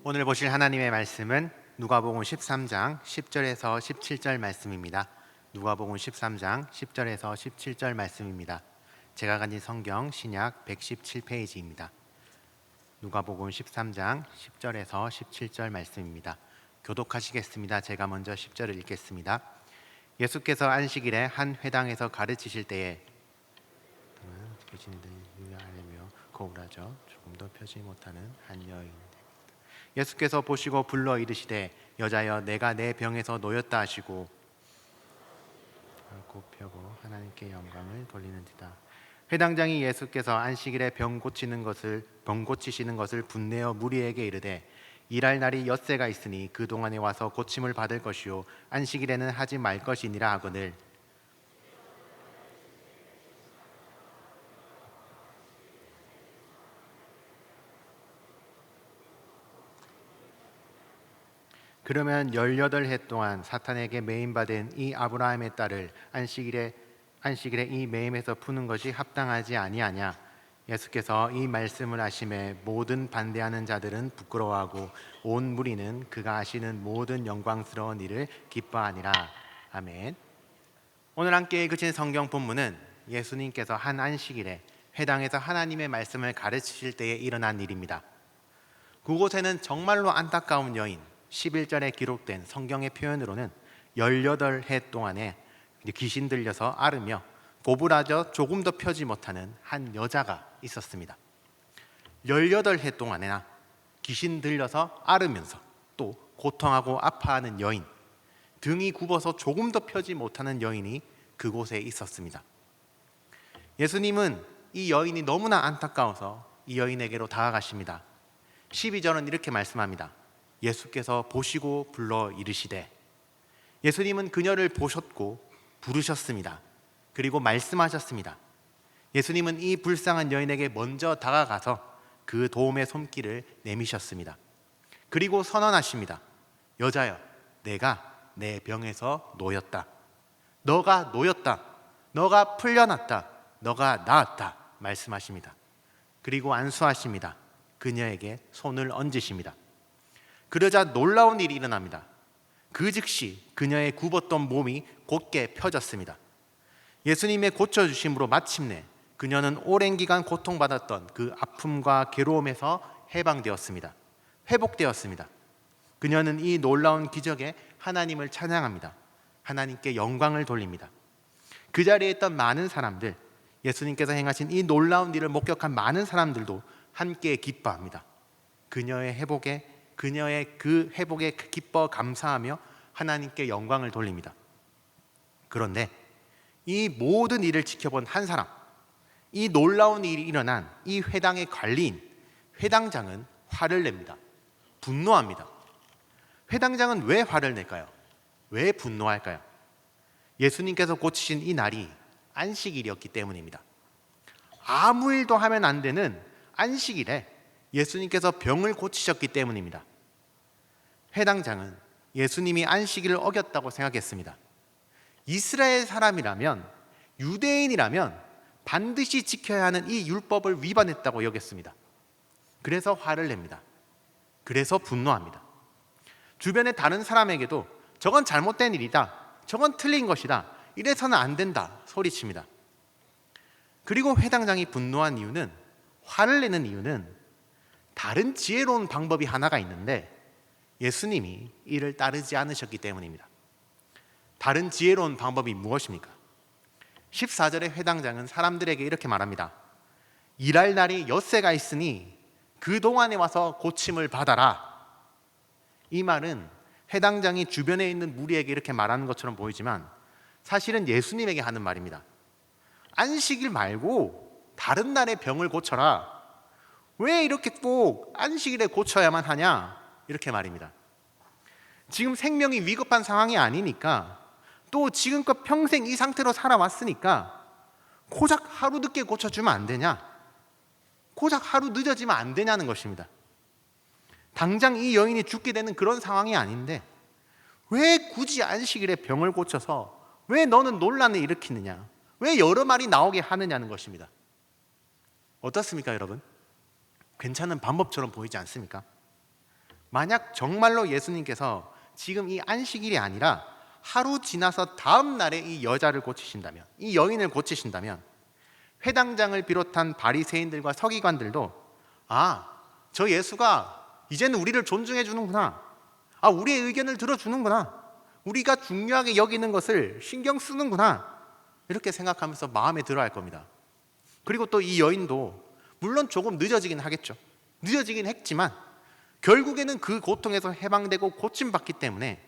오늘 보실 하나님의 말씀은 누가복음 13장 10절에서 17절 말씀입니다. 누가복음 13장 10절에서 17절 말씀입니다. 제가 가진 성경 신약 117페이지입니다. 누가복음 13장 10절에서 17절 말씀입니다. 교독하시겠습니다. 제가 먼저 10절을 읽겠습니다. 예수께서 안식일에 한 회당에서 가르치실 때에 유야하며 거울하죠. 조금 더 펴지 못하는 한 여인, 예수께서 보시고 불러 이르시되 여자여 내가 내 병에서 놓였다 하시고 곧 펴고 하나님께 영광을 돌리는지다. 회당장이 예수께서 안식일에 병 고치시는 것을 분내어 무리에게 이르되 일할 날이 엿새가 있으니 그 동안에 와서 고침을 받을 것이요 안식일에는 하지 말 것이니라 하거늘. 그러면 18해 동안 사탄에게 매임받은 이 아브라함의 딸을 안식일에 이 매임에서 푸는 것이 합당하지 아니하냐. 예수께서 이 말씀을 하심에 모든 반대하는 자들은 부끄러워하고 온 무리는 그가 하시는 모든 영광스러운 일을 기뻐하니라. 아멘. 오늘 함께 읽으신 성경 본문은 예수님께서 한 안식일에 회당에서 하나님의 말씀을 가르치실 때에 일어난 일입니다. 그곳에는 정말로 안타까운 여인, 11절에 기록된 성경의 표현으로는 18해 동안에 귀신 들려서 앓으며 고부라져 조금 더 펴지 못하는 한 여자가 있었습니다. 18해 동안에나 귀신 들려서 앓으면서 또 고통하고 아파하는 여인, 등이 굽어서 조금 더 펴지 못하는 여인이 그곳에 있었습니다. 예수님은 이 여인이 너무나 안타까워서 이 여인에게로 다가가십니다. 12절은 이렇게 말씀합니다. 예수께서 보시고 불러 이르시되. 예수님은 그녀를 보셨고 부르셨습니다. 그리고 말씀하셨습니다. 예수님은 이 불쌍한 여인에게 먼저 다가가서 그 도움의 손길을 내미셨습니다. 그리고 선언하십니다. 여자여, 내가 내 병에서 놓였다. 너가 놓였다. 너가 풀려났다. 너가 나았다. 말씀하십니다. 그리고 안수하십니다. 그녀에게 손을 얹으십니다. 그러자 놀라운 일이 일어납니다. 그 즉시 그녀의 굽었던 몸이 곧게 펴졌습니다. 예수님의 고쳐주심으로 마침내 그녀는 오랜 기간 고통받았던 그 아픔과 괴로움에서 해방되었습니다. 회복되었습니다. 그녀는 이 놀라운 기적에 하나님을 찬양합니다. 하나님께 영광을 돌립니다. 그 자리에 있던 많은 사람들, 예수님께서 행하신 이 놀라운 일을 목격한 많은 사람들도 함께 기뻐합니다. 그녀의 그 회복에 기뻐 감사하며 하나님께 영광을 돌립니다. 그런데 이 모든 일을 지켜본 한 사람, 이 놀라운 일이 일어난 이 회당의 관리인, 회당장은 화를 냅니다. 분노합니다. 회당장은 왜 화를 낼까요? 왜 분노할까요? 예수님께서 고치신 이 날이 안식일이었기 때문입니다. 아무 일도 하면 안 되는 안식일에 예수님께서 병을 고치셨기 때문입니다. 회당장은 예수님이 안식일을 어겼다고 생각했습니다. 이스라엘 사람이라면, 유대인이라면 반드시 지켜야 하는 이 율법을 위반했다고 여겼습니다. 그래서 화를 냅니다. 그래서 분노합니다. 주변의 다른 사람에게도 저건 잘못된 일이다, 저건 틀린 것이다, 이래서는 안 된다 소리칩니다. 그리고 회당장이 분노한 이유는, 화를 내는 이유는 다른 지혜로운 방법이 하나가 있는데 예수님이 이를 따르지 않으셨기 때문입니다. 다른 지혜로운 방법이 무엇입니까? 14절의 회당장은 사람들에게 이렇게 말합니다. 일할 날이 엿새가 있으니 그 동안에 와서 고침을 받아라. 이 말은 회당장이 주변에 있는 무리에게 이렇게 말하는 것처럼 보이지만 사실은 예수님에게 하는 말입니다. 안식일 말고 다른 날에 병을 고쳐라. 왜 이렇게 꼭 안식일에 고쳐야만 하냐? 이렇게 말입니다. 지금 생명이 위급한 상황이 아니니까, 또 지금껏 평생 이 상태로 살아왔으니까 고작 하루 늦게 고쳐주면 안 되냐? 고작 하루 늦어지면 안 되냐는 것입니다. 당장 이 여인이 죽게 되는 그런 상황이 아닌데 왜 굳이 안식일에 병을 고쳐서 왜 너는 논란을 일으키느냐? 왜 여러 말이 나오게 하느냐는 것입니다. 어떻습니까, 여러분? 괜찮은 방법처럼 보이지 않습니까? 만약 정말로 예수님께서 지금 이 안식일이 아니라 하루 지나서 다음 날에 이 여자를 고치신다면, 이 여인을 고치신다면 회당장을 비롯한 바리새인들과 서기관들도 저 예수가 이제는 우리를 존중해 주는구나, 우리의 의견을 들어주는구나, 우리가 중요하게 여기는 것을 신경 쓰는구나, 이렇게 생각하면서 마음에 들어할 겁니다. 그리고 또 이 여인도 물론 조금 늦어지긴 하겠죠. 늦어지긴 했지만 결국에는 그 고통에서 해방되고 고침받기 때문에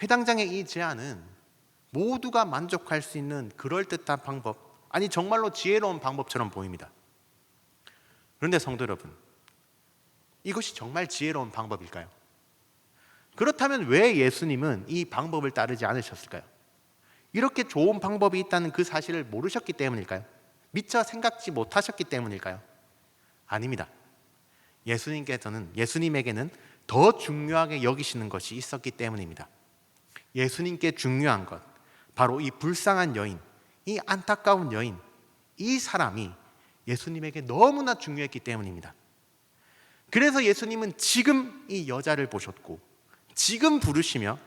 회당장의 이 제안은 모두가 만족할 수 있는 그럴듯한 방법, 아니 정말로 지혜로운 방법처럼 보입니다. 그런데 성도 여러분, 이것이 정말 지혜로운 방법일까요? 그렇다면 왜 예수님은 이 방법을 따르지 않으셨을까요? 이렇게 좋은 방법이 있다는 그 사실을 모르셨기 때문일까요? 미처 생각지 못하셨기 때문일까요? 아닙니다. 예수님에게는 더 중요하게 여기시는 것이 있었기 때문입니다. 예수님께 중요한 것, 바로 이 불쌍한 여인, 이 안타까운 여인, 이 사람이 예수님에게 너무나 중요했기 때문입니다. 그래서 예수님은 지금 이 여자를 보셨고 지금 부르시며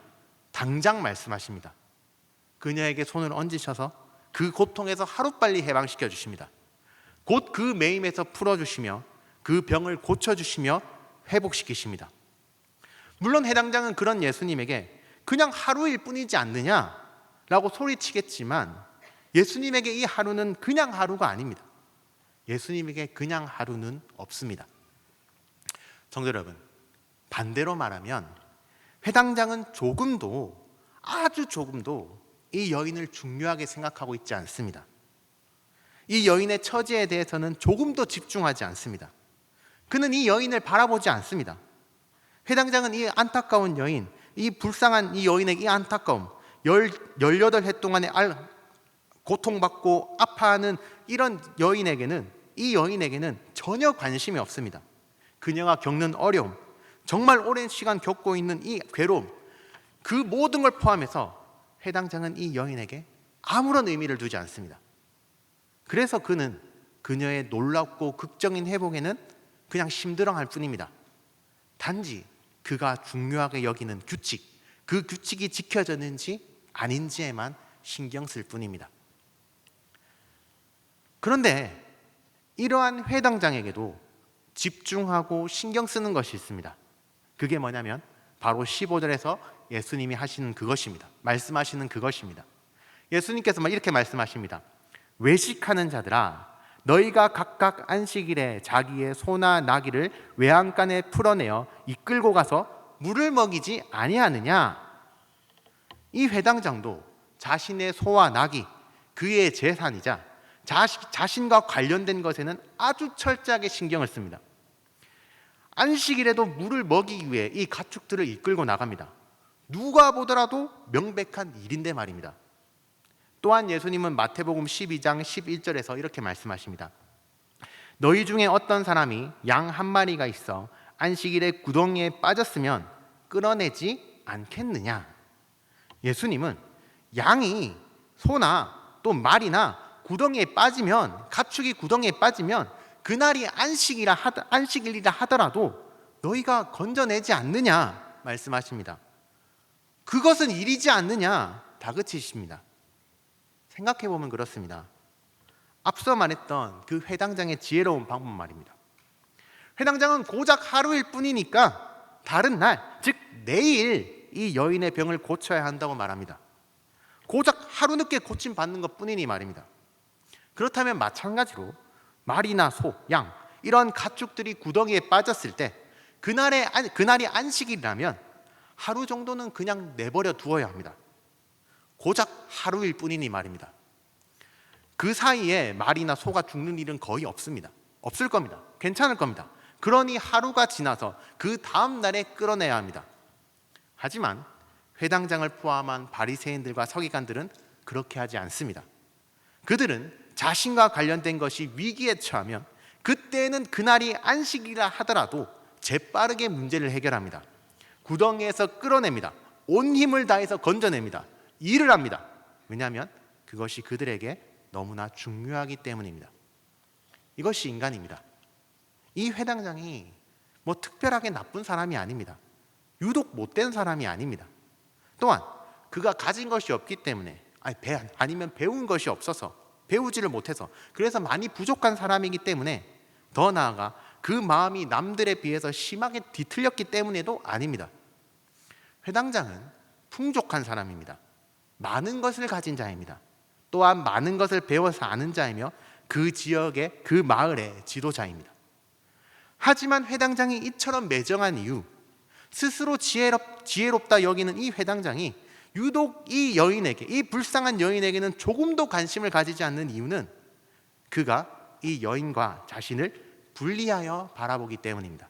당장 말씀하십니다. 그녀에게 손을 얹으셔서 그 고통에서 하루빨리 해방시켜 주십니다. 곧 그 매임에서 풀어주시며 그 병을 고쳐주시며 회복시키십니다. 물론 해당장은 그런 예수님에게 그냥 하루일 뿐이지 않느냐라고 소리치겠지만 예수님에게 이 하루는 그냥 하루가 아닙니다. 예수님에게 그냥 하루는 없습니다. 성도 여러분, 반대로 말하면 회당장은 아주 조금도 이 여인을 중요하게 생각하고 있지 않습니다. 이 여인의 처지에 대해서는 조금도 집중하지 않습니다. 그는 이 여인을 바라보지 않습니다. 회당장은 이 안타까운 여인, 이 불쌍한 이 여인의 이 안타까움, 18해 동안에 고통받고 아파하는 이런 이 여인에게는 전혀 관심이 없습니다. 그녀가 겪는 어려움, 정말 오랜 시간 겪고 있는 이 괴로움, 그 모든 걸 포함해서 회당장은 이 여인에게 아무런 의미를 두지 않습니다. 그래서 그는 그녀의 놀랍고 극적인 회복에는 그냥 심드렁할 뿐입니다. 단지 그가 중요하게 여기는 규칙, 그 규칙이 지켜졌는지 아닌지에만 신경 쓸 뿐입니다. 그런데 이러한 회당장에게도 집중하고 신경 쓰는 것이 있습니다. 그게 뭐냐면 바로 15절에서 예수님이 하시는 그것입니다. 말씀하시는 그것입니다. 예수님께서 이렇게 말씀하십니다. 외식하는 자들아, 너희가 각각 안식일에 자기의 소나 나귀를 외양간에 풀어내어 이끌고 가서 물을 먹이지 아니하느냐. 이 회당장도 자신의 소와 나귀, 그의 재산이자 자신과 관련된 것에는 아주 철저하게 신경을 씁니다. 안식일에도 물을 먹이기 위해 이 가축들을 이끌고 나갑니다. 누가 보더라도 명백한 일인데 말입니다. 또한 예수님은 마태복음 12장 11절에서 이렇게 말씀하십니다. 너희 중에 어떤 사람이 양 한 마리가 있어 안식일에 구덩이에 빠졌으면 끌어내지 않겠느냐. 예수님은 양이 소나 또 말이나 구덩이에 빠지면, 가축이 구덩이에 빠지면 그날이 안식일이라 하더라도 너희가 건져내지 않느냐 말씀하십니다. 그것은 일이지 않느냐 다그치십니다. 생각해보면 그렇습니다. 앞서 말했던 그 회당장의 지혜로운 방법 말입니다. 회당장은 고작 하루일 뿐이니까 다른 날, 즉 내일 이 여인의 병을 고쳐야 한다고 말합니다. 고작 하루 늦게 고침받는 것 뿐이니 말입니다. 그렇다면 마찬가지로 말이나 소, 양 이런 가축들이 구덩이에 빠졌을 때 그날이 안식일이라면 하루 정도는 그냥 내버려 두어야 합니다. 고작 하루일 뿐이니 말입니다. 그 사이에 말이나 소가 죽는 일은 거의 없습니다. 없을 겁니다. 괜찮을 겁니다. 그러니 하루가 지나서 그 다음 날에 끌어내야 합니다. 하지만 회당장을 포함한 바리새인들과 서기관들은 그렇게 하지 않습니다. 그들은 자신과 관련된 것이 위기에 처하면 그때는 그날이 안식이라 하더라도 재빠르게 문제를 해결합니다. 구덩이에서 끌어냅니다. 온 힘을 다해서 건져냅니다. 일을 합니다. 왜냐하면 그것이 그들에게 너무나 중요하기 때문입니다. 이것이 인간입니다. 이 회당장이 뭐 특별하게 나쁜 사람이 아닙니다. 유독 못된 사람이 아닙니다. 또한 그가 가진 것이 없기 때문에 아니면 배운 것이 없어서 배우지를 못해서 그래서 많이 부족한 사람이기 때문에 더 나아가 그 마음이 남들에 비해서 심하게 뒤틀렸기 때문에도 아닙니다. 회당장은 풍족한 사람입니다. 많은 것을 가진 자입니다. 또한 많은 것을 배워서 아는 자이며 그 지역의 그 마을의 지도자입니다. 하지만 회당장이 이처럼 매정한 이유, 스스로 지혜롭다 여기는 이 회당장이 유독 이 여인에게, 이 불쌍한 여인에게는 조금도 관심을 가지지 않는 이유는 그가 이 여인과 자신을 분리하여 바라보기 때문입니다.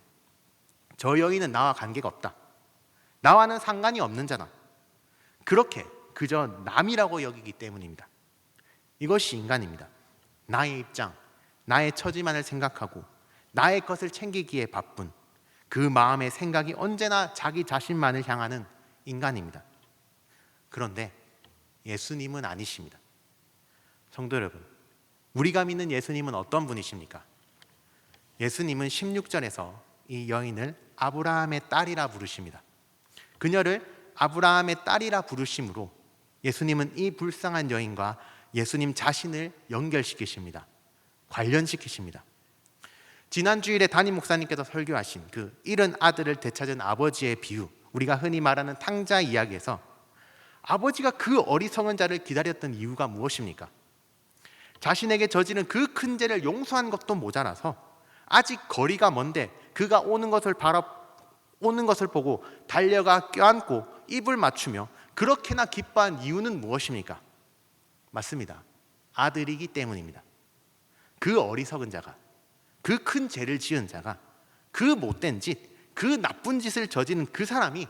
저 여인은 나와 관계가 없다. 나와는 상관이 없는 자다. 그렇게 그저 남이라고 여기기 때문입니다. 이것이 인간입니다. 나의 입장, 나의 처지만을 생각하고 나의 것을 챙기기에 바쁜 그 마음의 생각이 언제나 자기 자신만을 향하는 인간입니다. 그런데 예수님은 아니십니다. 성도 여러분, 우리가 믿는 예수님은 어떤 분이십니까? 예수님은 16절에서 이 여인을 아브라함의 딸이라 부르십니다. 그녀를 아브라함의 딸이라 부르심으로 예수님은 이 불쌍한 여인과 예수님 자신을 연결시키십니다. 관련시키십니다. 지난 주일에 담임 목사님께서 설교하신 그 잃은 아들을 되찾은 아버지의 비유, 우리가 흔히 말하는 탕자 이야기에서 아버지가 그 어리석은 자를 기다렸던 이유가 무엇입니까? 자신에게 저지른 그 큰 죄를 용서한 것도 모자라서 아직 거리가 먼데 그가 오는 것을 보고 달려가 껴안고 입을 맞추며 그렇게나 기뻐한 이유는 무엇입니까? 맞습니다. 아들이기 때문입니다. 그 어리석은 자가, 그 큰 죄를 지은 자가, 그 못된 짓, 그 나쁜 짓을 저지른 그 사람이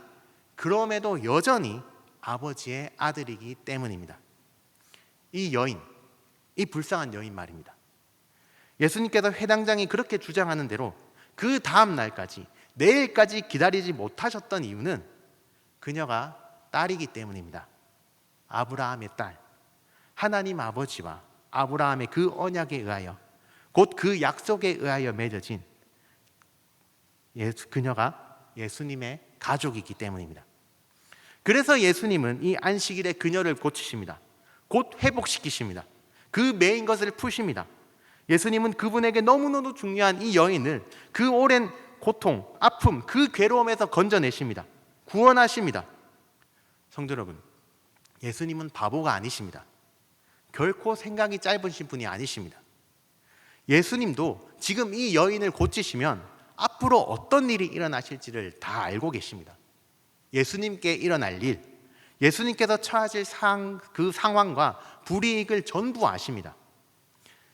그럼에도 여전히 아버지의 아들이기 때문입니다. 이 여인, 이 불쌍한 여인 말입니다. 예수님께서 회당장이 그렇게 주장하는 대로 그 다음 날까지, 내일까지 기다리지 못하셨던 이유는 그녀가 딸이기 때문입니다. 아브라함의 딸, 하나님 아버지와 아브라함의 그 언약에 의하여, 곧 그 약속에 의하여 맺어진 그녀가 예수님의 가족이기 때문입니다. 그래서 예수님은 이 안식일에 그녀를 고치십니다. 곧 회복시키십니다. 그 매인 것을 푸십니다. 예수님은 그분에게 너무너무 중요한 이 여인을 그 오랜 고통, 아픔, 그 괴로움에서 건져내십니다. 구원하십니다. 성도 여러분, 예수님은 바보가 아니십니다. 결코 생각이 짧으신 분이 아니십니다. 예수님도 지금 이 여인을 고치시면 앞으로 어떤 일이 일어나실지를 다 알고 계십니다. 예수님께 일어날 일, 예수님께서 처하실 그 상황과 불이익을 전부 아십니다.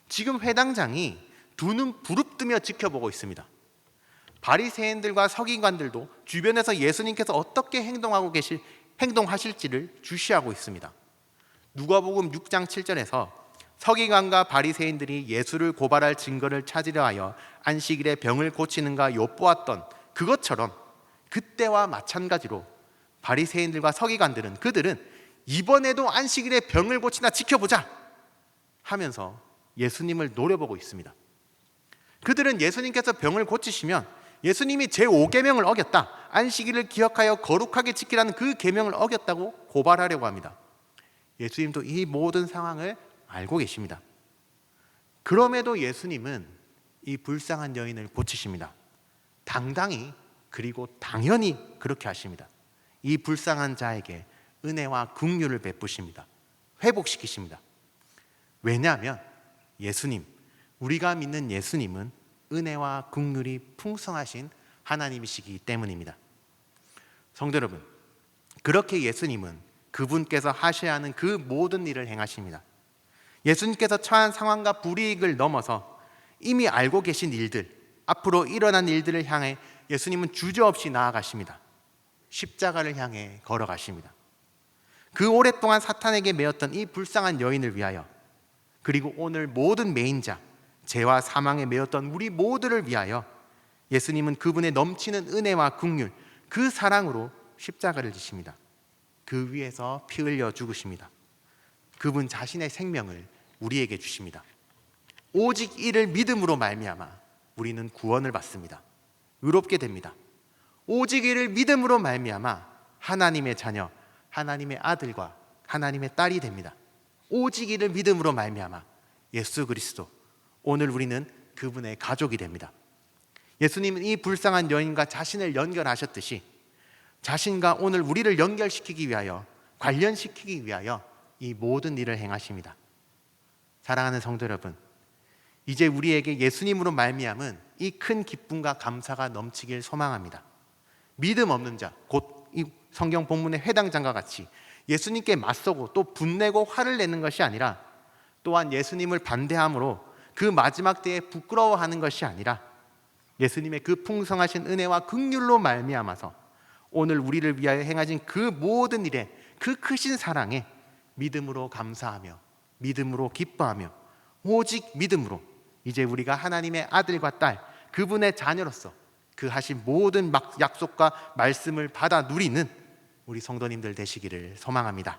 지금 회당장이 두 눈 부릅뜨며 지켜보고 있습니다. 바리새인들과 서기관들도 주변에서 예수님께서 어떻게 행동하실지를 주시하고 있습니다. 누가복음 6장 7절에서 서기관과 바리새인들이 예수를 고발할 증거를 찾으려 하여 안식일에 병을 고치는가 엿보았던 그것처럼 그때와 마찬가지로 바리새인들과 서기관들은 그들은 이번에도 안식일에 병을 고치나 지켜보자 하면서 예수님을 노려보고 있습니다. 그들은 예수님께서 병을 고치시면 예수님이 제5계명을 어겼다, 안식일을 기억하여 거룩하게 지키라는 그 계명을 어겼다고 고발하려고 합니다. 예수님도 이 모든 상황을 알고 계십니다. 그럼에도 예수님은 이 불쌍한 여인을 고치십니다. 당당히, 그리고 당연히 그렇게 하십니다. 이 불쌍한 자에게 은혜와 긍휼을 베푸십니다. 회복시키십니다. 왜냐하면 예수님, 우리가 믿는 예수님은 은혜와 긍휼이 풍성하신 하나님이시기 때문입니다. 성도 여러분, 그렇게 예수님은 그분께서 하셔야 하는 그 모든 일을 행하십니다. 예수님께서 처한 상황과 불이익을 넘어서 이미 알고 계신 일들, 앞으로 일어난 일들을 향해 예수님은 주저없이 나아가십니다. 십자가를 향해 걸어가십니다. 그 오랫동안 사탄에게 매였던 이 불쌍한 여인을 위하여, 그리고 오늘 모든 매인자, 죄와 사망에 매였던 우리 모두를 위하여 예수님은 그분의 넘치는 은혜와 긍휼, 그 사랑으로 십자가를 지십니다. 그 위에서 피 흘려 죽으십니다. 그분 자신의 생명을 우리에게 주십니다. 오직 이를 믿음으로 말미암아 우리는 구원을 받습니다. 의롭게 됩니다. 오직 이를 믿음으로 말미암아 하나님의 자녀, 하나님의 아들과 하나님의 딸이 됩니다. 오직 이를 믿음으로 말미암아 예수 그리스도, 오늘 우리는 그분의 가족이 됩니다. 예수님은 이 불쌍한 여인과 자신을 연결하셨듯이 자신과 오늘 우리를 연결시키기 위하여, 관련시키기 위하여 이 모든 일을 행하십니다. 사랑하는 성도 여러분, 이제 우리에게 예수님으로 말미암은 이 큰 기쁨과 감사가 넘치길 소망합니다. 믿음 없는 자, 곧 이 성경 본문의 회당장과 같이 예수님께 맞서고 또 분내고 화를 내는 것이 아니라, 또한 예수님을 반대함으로 그 마지막 때에 부끄러워하는 것이 아니라 예수님의 그 풍성하신 은혜와 긍휼로 말미암아서 오늘 우리를 위하여 행하신 그 모든 일에, 그 크신 사랑에 믿음으로 감사하며 믿음으로 기뻐하며 오직 믿음으로 이제 우리가 하나님의 아들과 딸, 그분의 자녀로서 그 하신 모든 약속과 말씀을 받아 누리는 우리 성도님들 되시기를 소망합니다.